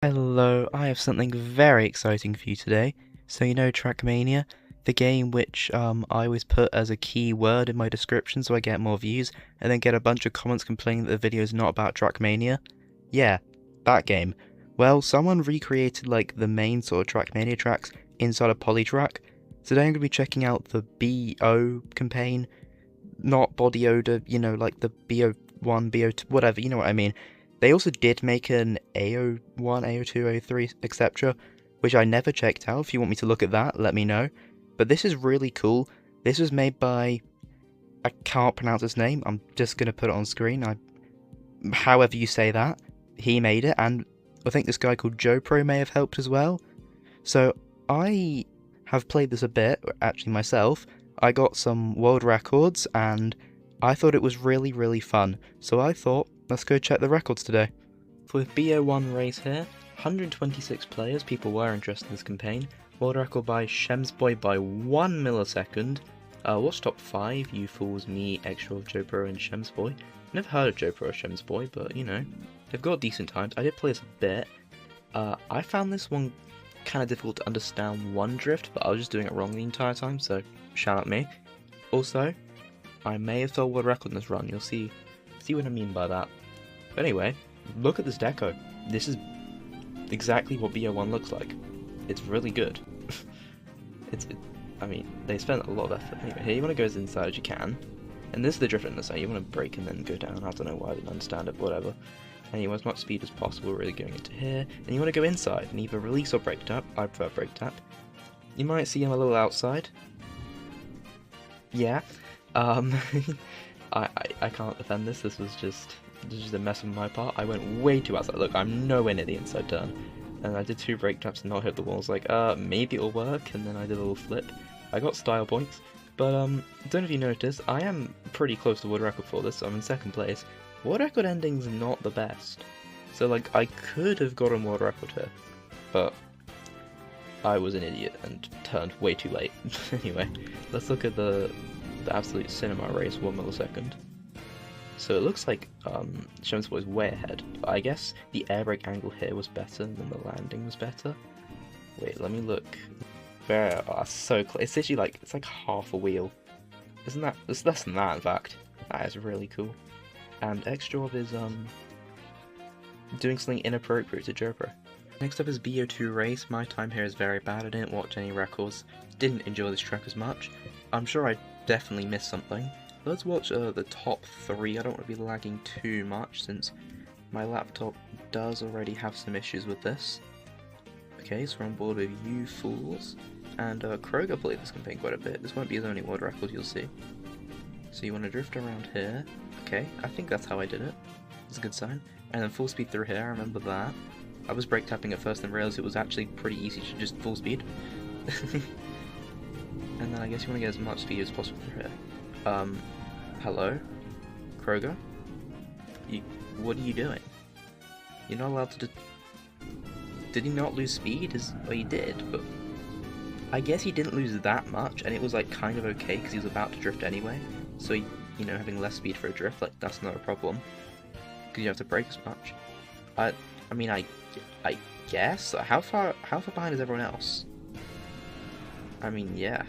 Hello, I have something very exciting for you today. So you know Trackmania, the game which I always put as a keyword in my description so I get more views, and then get a bunch of comments complaining that the video is not about Trackmania? Yeah, that game. Well, someone recreated like the main sort of Trackmania tracks inside of Polytrack. Today I'm going to be checking out the BO campaign, not body odor, you know, like the BO1, BO2, whatever, you know what I mean. They also did make an AO1, AO2, AO3, etc., which I never checked out. If you want me to look at that, let me know. But this is really cool. This was made by... I can't pronounce his name. I'm just going to put it on screen. However you say that. He made it, and I think this guy called Jopro may have helped as well. So I have played this a bit, actually myself. I got some world records, and I thought it was really, really fun. So I thought, let's go check the records today. With BO1 race here, 126 players, people were interested in this campaign. World record by Shemsboy by 1 millisecond. What's top 5? You fools, me, Extra of Jopro and Shemsboy. Never heard of Jopro or Shemsboy, but you know, they've got decent times. I did play this a bit. I found this one kind of difficult to understand one drift, but I was just doing it wrong the entire time, so shout out me. Also, I may have sold world record in this run, you'll see what I mean by that. But anyway, look at this deco. This is exactly what BO1 looks like. It's really good. I mean, they spent a lot of effort. Anyway, here you want to go as inside as you can. And this is the drift in the side. You want to brake and then go down. I don't know why I didn't understand it, but whatever. And you want as much speed as possible, really going into here. And you want to go inside and either release or brake tap. I prefer brake tap. You might see him a little outside. Yeah. I can't defend this. This was just a mess on my part. I went way too outside. Look, I'm nowhere near the inside turn. And I did 2 brake taps and not hit the walls. Like, maybe it'll work. And then I did a little flip. I got style points. But, I don't know if you noticed, I am pretty close to world record for this. So I'm in 2nd place. World record ending's not the best. So, like, I could have gotten world record here. But I was an idiot and turned way too late. Anyway, let's look at the absolute cinema race, 1 millisecond. So it looks like Shemsboy is way ahead, but I guess the air brake angle here was better than the landing was better. Wait, let me look. Where? Oh, so close. It's literally like, it's like half a wheel. Isn't that? It's less than that, in fact. That is really cool. And X-Job is doing something inappropriate to Jopro. Next up is BO2 race. My time here is very bad. I didn't watch any records. Didn't enjoy this track as much. I'm sure I definitely missed something. Let's watch the top 3. I don't want to be lagging too much since my laptop does already have some issues with this. Okay, so we're on board with you fools. And Kroger played this campaign quite a bit. This won't be his only world record, you'll see. So you want to drift around here. Okay, I think that's how I did it. It's a good sign. And then full speed through here, I remember that. I was brake tapping at first and realized it was actually pretty easy to just full speed. And then I guess you want to get as much speed as possible through here. Hello? Kroger? What are you doing? You're not allowed to Did he not lose speed? Well, he did, but I guess he didn't lose that much, and it was like kind of okay because he was about to drift anyway. So, you know, having less speed for a drift, like, that's not a problem. Because you have to brake as much. I mean, I guess? How far behind is everyone else? I mean, yeah,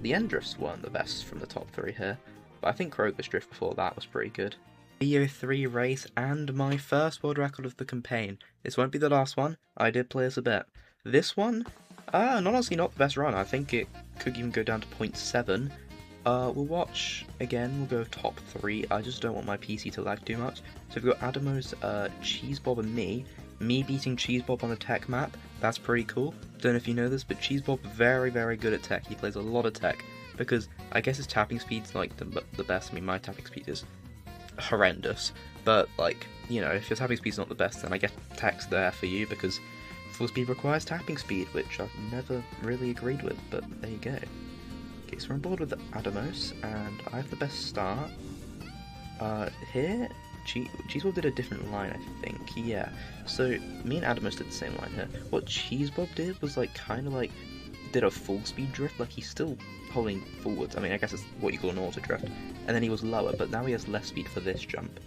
the end drifts weren't the best from the top 3 here, but I think Kroger's drift before that was pretty good. BO3 race and my first world record of the campaign. This won't be the last one, I did play this a bit. This one, honestly not the best run. I think it could even go down to 0.7. We'll watch, again, we'll go top 3, I just don't want my PC to lag too much. So we've got Adamos, Cheesebob and me beating Cheesebob on the tech map. That's pretty cool. Don't know if you know this, but Cheesebob very, very good at tech. He plays a lot of tech because I guess his tapping speed's like the best. I mean, my tapping speed is horrendous, but like, you know, if your tapping speed's not the best, then I guess tech's there for you because full speed requires tapping speed, which I've never really agreed with, but there you go. Okay, so we're on board with Adamos, and I have the best start. Here, Cheesebob did a different line, I think, yeah. So, me and Adamos did the same line here. What Cheesebob did was, like, kind of like, did a full speed drift, like, he's still holding forwards. I mean, I guess it's what you call an auto drift. And then he was lower, but now he has less speed for this jump.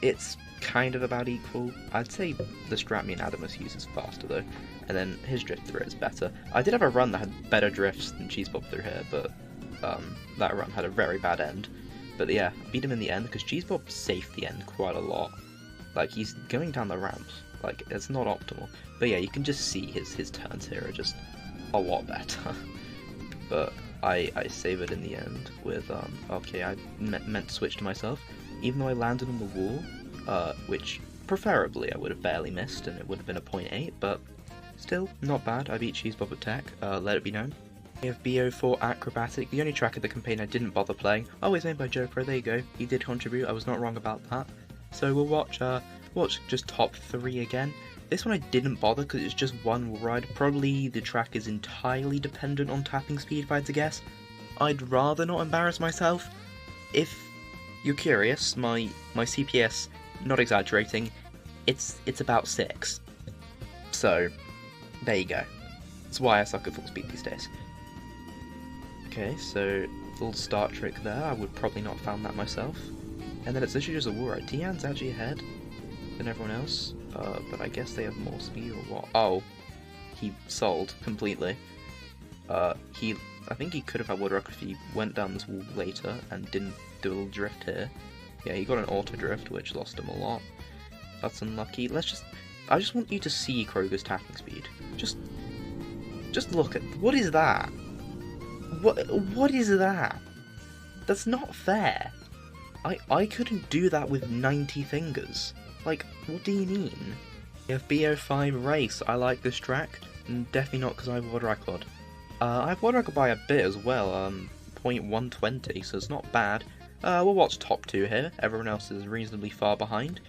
It's kind of about equal. I'd say the strat me and Adamus use is faster though, and then his drift through it is better. I did have a run that had better drifts than Cheesebob through here, but that run had a very bad end. But yeah, beat him in the end because Cheesebob saved the end quite a lot. Like, he's going down the ramps, like, it's not optimal. But yeah, you can just see his turns here are just a lot better. But I save it in the end with, okay, I meant to switch to myself. Even though I landed on the wall, which preferably I would have barely missed and it would have been a 0.8, but still, not bad. I beat Cheesebob at tech, let it be known. We have B04 Acrobatic, the only track of the campaign I didn't bother playing. Oh, it's made by Jopro, there you go. He did contribute, I was not wrong about that. So we'll watch just top 3 again. This one I didn't bother because it's just one ride. Probably the track is entirely dependent on tapping speed if I had to guess. I'd rather not embarrass myself. If you're curious, my CPS, not exaggerating, it's about 6. So, there you go. That's why I suck at full speed these days. Okay, so full start trick there, I would probably not have found that myself. And then it's literally just a wall ride. Tian's actually ahead than everyone else, but I guess they have more speed or what? Oh, he sold completely. I think he could have had Worldrecord if he went down this wall later and didn't do a little drift here. Yeah, he got an auto drift, which lost him a lot. That's unlucky. I just want you to see Kroger's tapping speed. Just look at, what is that? What is that? That's not fair. I couldn't do that with 90 fingers. Like, what do you mean? We have B05 Race. I like this track, and definitely not because I have Worldrecord. I have Worldrecord by a bit as well, 0.120, so it's not bad. We'll watch top 2 here. Everyone else is reasonably far behind.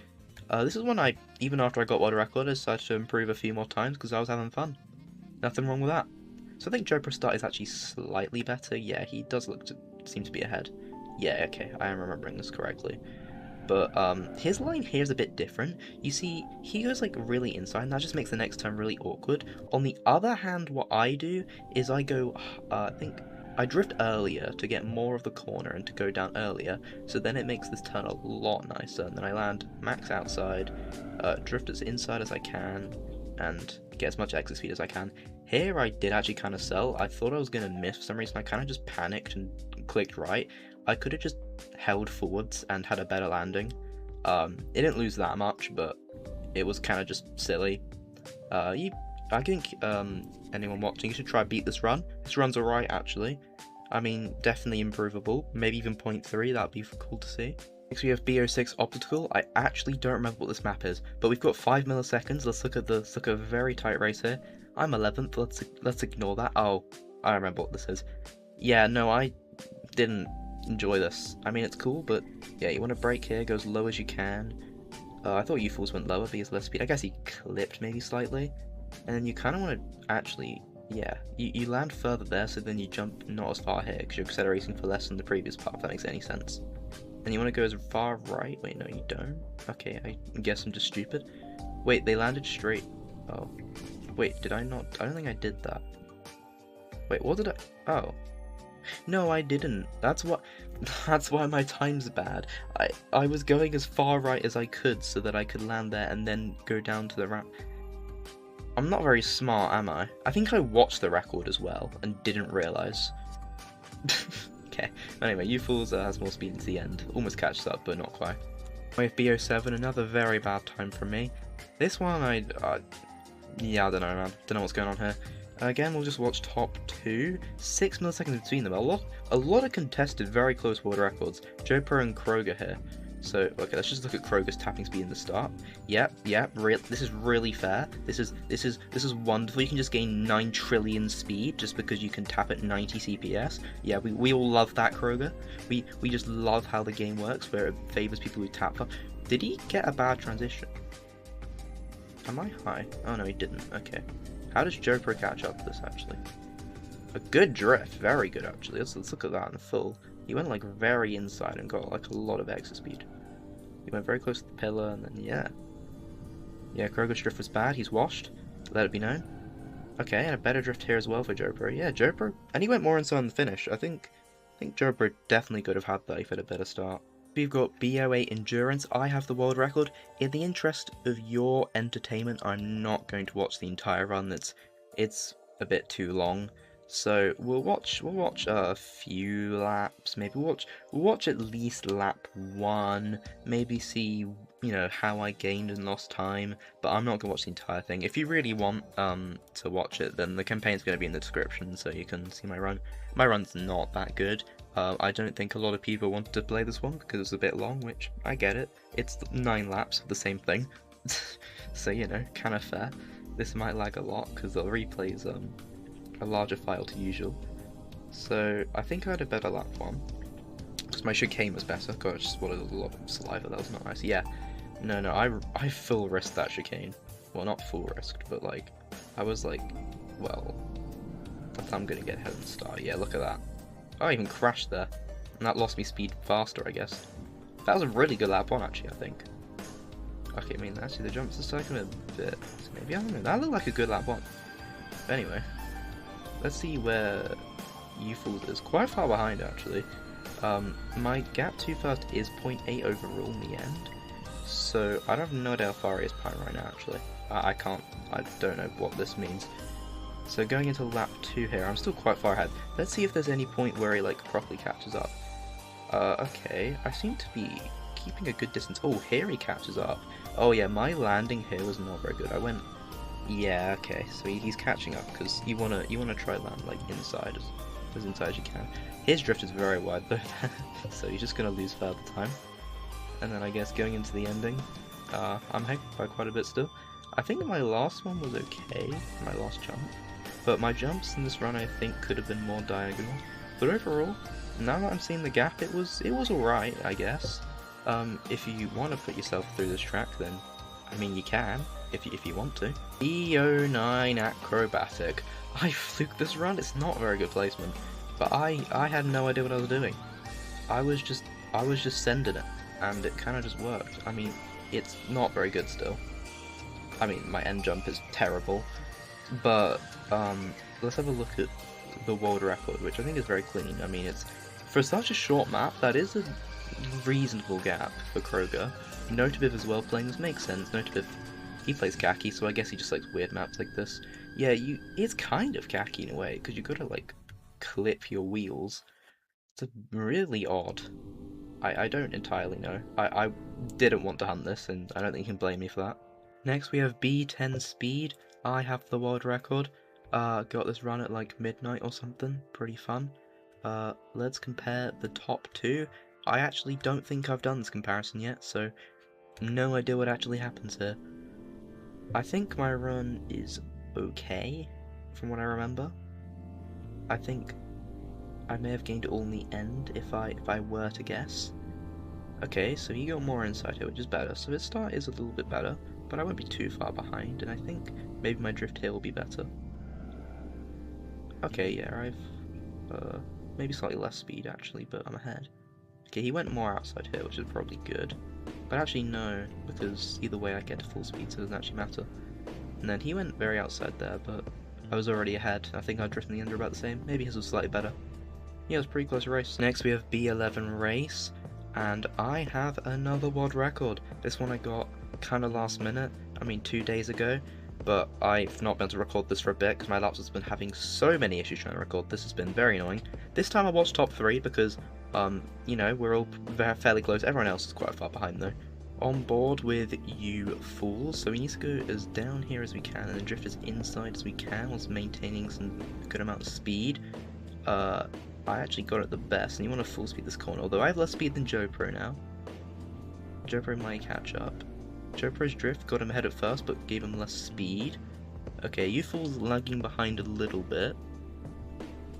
This is one even after I got Worldrecord, I decided to improve a few more times because I was having fun. Nothing wrong with that. So I think Jopro's start is actually slightly better. Yeah, he does seem to be ahead. Yeah, okay, I am remembering this correctly. But his line here is a bit different. You see, he goes like really inside, and that just makes the next turn really awkward. On the other hand, what I do is I go, I think I drift earlier to get more of the corner and to go down earlier, so then it makes this turn a lot nicer, and then I land max outside, drift as inside as I can, and get as much exit speed as I can. Here I did actually kind of sell. I thought I was going to miss for some reason. I kind of just panicked and clicked right. I could have just held forwards and had a better landing. It didn't lose that much, but it was kind of just silly. I think anyone watching, you should try beat this run. This run's alright, actually. I mean, definitely improvable. Maybe even 0.3, that'd be cool to see. Next we have B06 Optical. I actually don't remember what this map is, but we've got 5 milliseconds. Let's look at a very tight race here. I'm 11th, let's ignore that. Oh, I remember what this is. Yeah, no, I didn't enjoy this. I mean, it's cool, but yeah, you want to brake here, go as low as you can. I thought U-Falls went lower, but he has less speed. I guess he clipped maybe slightly. And then you kind of want to actually, yeah, you land further there, so then you jump not as far here, because you're accelerating for less than the previous part, if that makes any sense. And you want to go as far right. Wait, no, you don't. Okay, I guess I'm just stupid. Wait, they landed straight. Oh. Wait, did I not? I don't think I did that. Wait, what did I? Oh. No, I didn't. That's why my time's bad. I was going as far right as I could so that I could land there and then go down to the ramp. I'm not very smart, am I? I think I watched the record as well and didn't realise. Okay. Anyway, U-Falls has more speed into the end. Almost catches up, but not quite. We have B07, another very bad time from me. This one, yeah, I don't know, man. Don't know what's going on here. Again, we'll just watch top 2. 6 milliseconds between them. A lot of contested, very close world records. Jopro and Kroger here. So, okay, let's just look at Kroger's tapping speed in the start. Yep, this is really fair. This is wonderful. You can just gain 9 trillion speed just because you can tap at 90 CPS. Yeah, we all love that, Kroger. We just love how the game works, where it favors people who tap up. Did he get a bad transition? Am I high? Oh no, he didn't. Okay. How does Jopro catch up to this, actually? A good drift. Very good, actually. Let's look at that in full. He went, like, very inside and got, like, a lot of exit speed. He went very close to the pillar, and then, yeah. Yeah, Kroger's drift was bad. He's washed. Let it be known. Okay, and a better drift here as well for Jopro. Yeah, Jopro. And he went more inside in the finish. I think Jopro definitely could have had that if he had a better start. We've got B08 Endurance. I have the world record. In the interest of your entertainment, I'm not going to watch the entire run. It's a bit too long. So we'll watch a few laps. Maybe we'll watch at least lap 1. Maybe see, you know, how I gained and lost time. But I'm not gonna watch the entire thing. If you really want to watch it, then the campaign's gonna be in the description, so you can see my run. My run's not that good. I don't think a lot of people wanted to play this one because it's a bit long, which I get it. It's 9 laps of the same thing, so you know, kind of fair. This might lag a lot because the replay's a larger file to usual. So I think I had a better lap 1 because my chicane was better. God, I just swallowed a lot of saliva. That was not nice. Yeah, no, I full risked that chicane. Well, not full risked, but like I was like, well, I'm gonna get head and start. Yeah, look at that. I even crashed there, and that lost me speed faster, I guess. That was a really good lap 1, actually, I think. Okay, I mean, actually, the jumps are cycling a bit, so maybe, I don't know, that looked like a good lap 1. But anyway, let's see where you fools is. Quite far behind, actually. My gap to first is 0.8 overall in the end, so I don't have no idea how far he is behind right now, actually. I don't know what this means. So going into lap 2 here, I'm still quite far ahead. Let's see if there's any point where he like properly catches up. Okay, I seem to be keeping a good distance. Oh, here he catches up. Oh yeah, my landing here was not very good. I went, yeah, okay, so he's catching up because you wanna try land like inside as inside as you can. His drift is very wide though, so he's just gonna lose further time. And then I guess going into the ending, I'm ahead by quite a bit still. I think my last one was okay, my last jump. But my jumps in this run, I think, could have been more diagonal. But overall, now that I'm seeing the gap, it was alright, I guess. If you want to put yourself through this track, then, I mean, you can, if you want to. B09 acrobatic. I fluked this run. It's not a very good placement, but I had no idea what I was doing. I was just sending it, and it kind of just worked. I mean, it's not very good still. I mean, my end jump is terrible. But let's have a look at the world record, which I think is very clean. I mean, it's for such a short map, that is a reasonable gap for Kroger. Notabiv as well playing this makes sense. Notabiv, he plays khaki, so I guess he just likes weird maps like this. Yeah, it's kind of khaki in a way, because you gotta like clip your wheels. It's really odd. I don't entirely know. I didn't want to hunt this, and I don't think you can blame me for that. Next we have B10 speed. I have the world record. Got this run at like midnight or something. Pretty fun. Let's compare the top 2. I actually don't think I've done this comparison yet, so no idea what actually happens here. I think my run is okay, from what I remember. I think I may have gained it all in the end if I were to guess. Okay, so you got more inside here, which is better. So his start is a little bit better, but I won't be too far behind, and I think maybe my drift here will be better. Okay, yeah, I've maybe slightly less speed actually, but I'm ahead. Okay, he went more outside here, which is probably good. But actually no, because either way I get to full speed, so it doesn't actually matter. And then he went very outside there, but I was already ahead. I think our drift in the end are about the same. Maybe his was slightly better. Yeah, it was a pretty close race. Next we have B11 race, and I have another world record. This one I got kind of last minute, I mean 2 days ago, but I've not been able to record this for a bit because my laptop's been having so many issues trying to record. This has been very annoying. This time I watched top 3 because, you know, we're all fairly close. Everyone else is quite far behind though. On board with you fools, so we need to go as down here as we can and then drift as inside as we can whilst maintaining some good amount of speed. I actually got it the best, and you want to full speed this corner, although I have less speed than Jopro now. Jopro might catch up. Jopro's drift got him ahead at first, but gave him less speed. Okay, you fools lagging behind a little bit.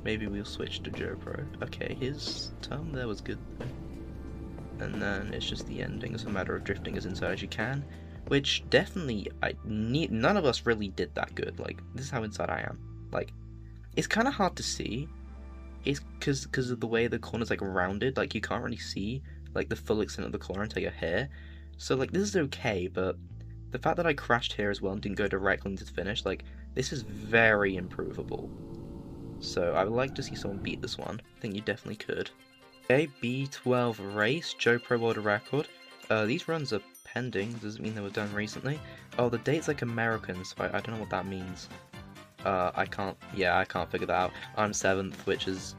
Maybe we'll switch to Jopro. Okay, his turn there was good though. And then it's just the ending. It's a matter of drifting as inside as you can, which definitely none of us really did that good. Like, this is how inside I am. Like, it's kind of hard to see. It's because of the way the corner's like rounded. Like, you can't really see like the full extent of the corner until you're here. So like, this is okay, but the fact that I crashed here as well and didn't go directly into the finish, like, this is very improvable. So I would like to see someone beat this one. I think you definitely could. Okay, B12 race, Jopro World Record. These runs are pending, doesn't mean they were done recently. Oh, the date's like American, so I don't know what that means. I can't figure that out. I'm 7th, which is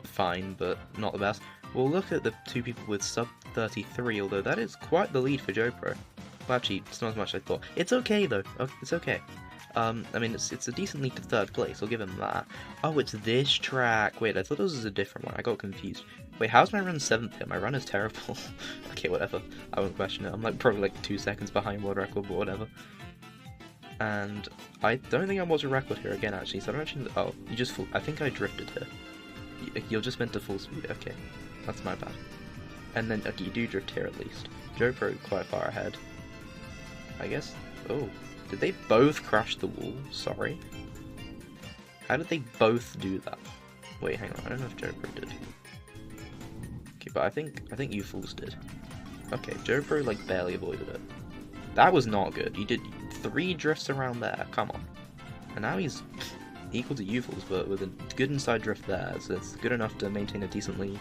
fine, but not the best. We'll look at the two people with sub 33, although that is quite the lead for Jopro. Well, actually, it's not as much as I thought. It's okay, though. It's okay. I mean, it's a decent lead to 3rd place, I'll give him that. Oh, it's this track. Wait, I thought this was a different one. I got confused. Wait, how's my run 7th here? My run is terrible. Okay, whatever. I won't question it. I'm like probably like 2 seconds behind world record, but whatever. And I don't think I'm watching record here again, actually, so I don't actually... Oh, you just... I think I drifted here. You're just meant to full speed. Okay, that's my bad. And then, okay, you do drift here at least. Jopro quite far ahead. I guess... Oh, did they both crash the wall? Sorry. How did they both do that? Wait, hang on, I don't know if Jopro did. Okay, but I think you fools did. Okay, Jopro like barely avoided it. That was not good. You did 3 drifts around there, come on. And now he's equal to you fools, but with a good inside drift there, so it's good enough to maintain a decent lead.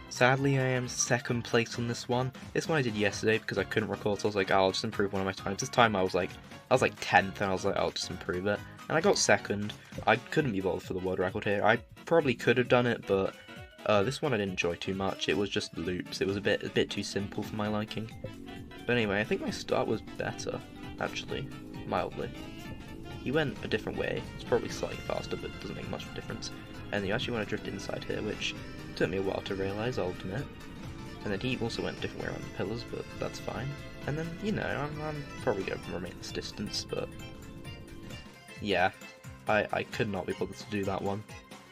Sadly, I am 2nd place on this one. This one I did yesterday because I couldn't record, so I was like, oh, I'll just improve one of my times. This time I was like 10th, and I was like, I'll just improve it. And I got 2nd. I couldn't be bothered for the world record here. I probably could have done it, but this one I didn't enjoy too much. It was just loops. It was a bit too simple for my liking. But anyway, I think my start was better, actually, mildly. He went a different way. It's probably slightly faster, but it doesn't make much of a difference. And you actually want to drift inside here, which took me a while to realise, I'll admit. And then he also went a different way around the pillars, but that's fine. And then, you know, I'm probably going to remain this distance, but yeah, I could not be bothered to do that one.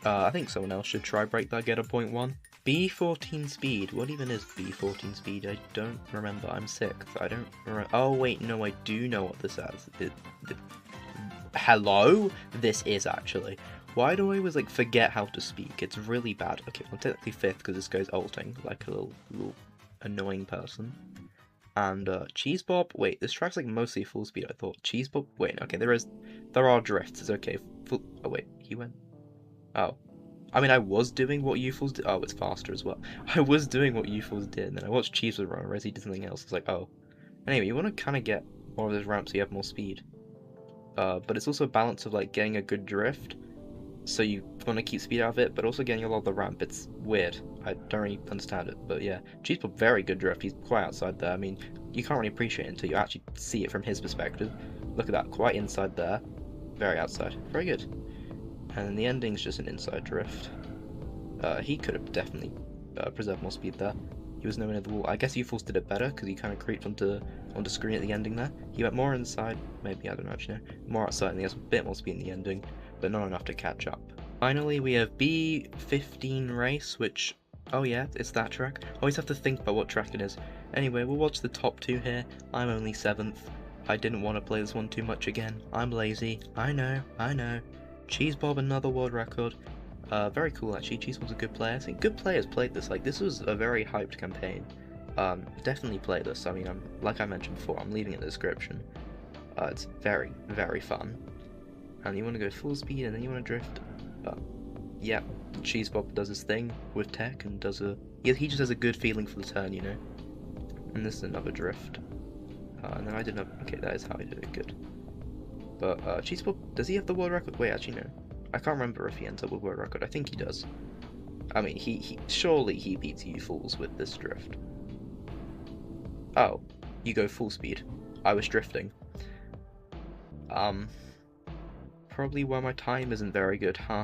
I think someone else should try break that, get a 0.1. B14 speed, what even is B14 speed? I don't remember, I'm 6th, I don't remember. Oh wait, no, I do know what this is. Hello? This is actually. Why do I always like forget how to speak? It's really bad. Okay, I'm technically 5th because this guy's ulting like a little annoying person. And Cheese Bob, wait, this track's like mostly full speed, I thought. Cheese Bob, wait, okay, there are drifts, it's okay. Oh wait, he went. Oh. I mean, I was doing what you fools did. Oh, it's faster as well. I was doing what you fools did, and then I watched Cheese Bob run, whereas he did something else. It's like, oh. Anyway, you want to kind of get more of those ramps so you have more speed. But it's also a balance of like getting a good drift, so you want to keep speed out of it, but also getting a lot of the ramp. It's weird. I don't really understand it, but yeah. Cheese Bob, very good drift. He's quite outside there. I mean, you can't really appreciate it until you actually see it from his perspective. Look at that, quite inside there. Very outside. Very good. And the ending's just an inside drift. He could have definitely preserved more speed there. He was nowhere near the wall. I guess you fools did it better because he kind of creeped onto screen at the ending there. He went more inside, maybe, I don't actually know, more outside, and he has a bit more speed in the ending, but not enough to catch up. Finally, we have B15 race, which, oh yeah, it's that track. Always have to think about what track it is. Anyway, we'll watch the top 2 here. I'm only 7th. I didn't want to play this one too much again. I'm lazy. I know. Cheese Bob, another world record. Very cool actually. Cheese Bob's a good player. I think good players played this. Like, this was a very hyped campaign. Definitely play this. I mean, like I mentioned before, I'm leaving it in the description. It's very, very fun. And you want to go full speed, and then you want to drift. Yeah, Cheese Bob does his thing with tech, and he just has a good feeling for the turn, you know. And this is another drift. And then I did not. Okay, that is how I did it. Good. But Cheese Bob, does he have the world record? Wait, actually no. I can't remember if he ends up with world record. I think he does. I mean, surely he beats you fools with this drift. Oh, you go full speed. I was drifting. Probably why my time isn't very good, huh?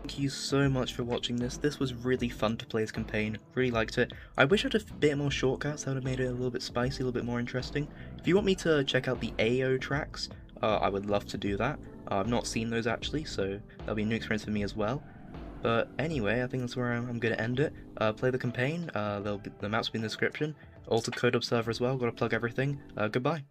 Thank you so much for watching this. This was really fun to play as campaign. Really liked it. I wish I had a bit more shortcuts. That would have made it a little bit spicy, a little bit more interesting. If you want me to check out the AO tracks, I would love to do that. I've not seen those actually, so that'll be a new experience for me as well. But anyway, I think that's where I'm going to end it. Play the campaign. The maps will be in the description. Also Kodub server as well. Got to plug everything. Goodbye.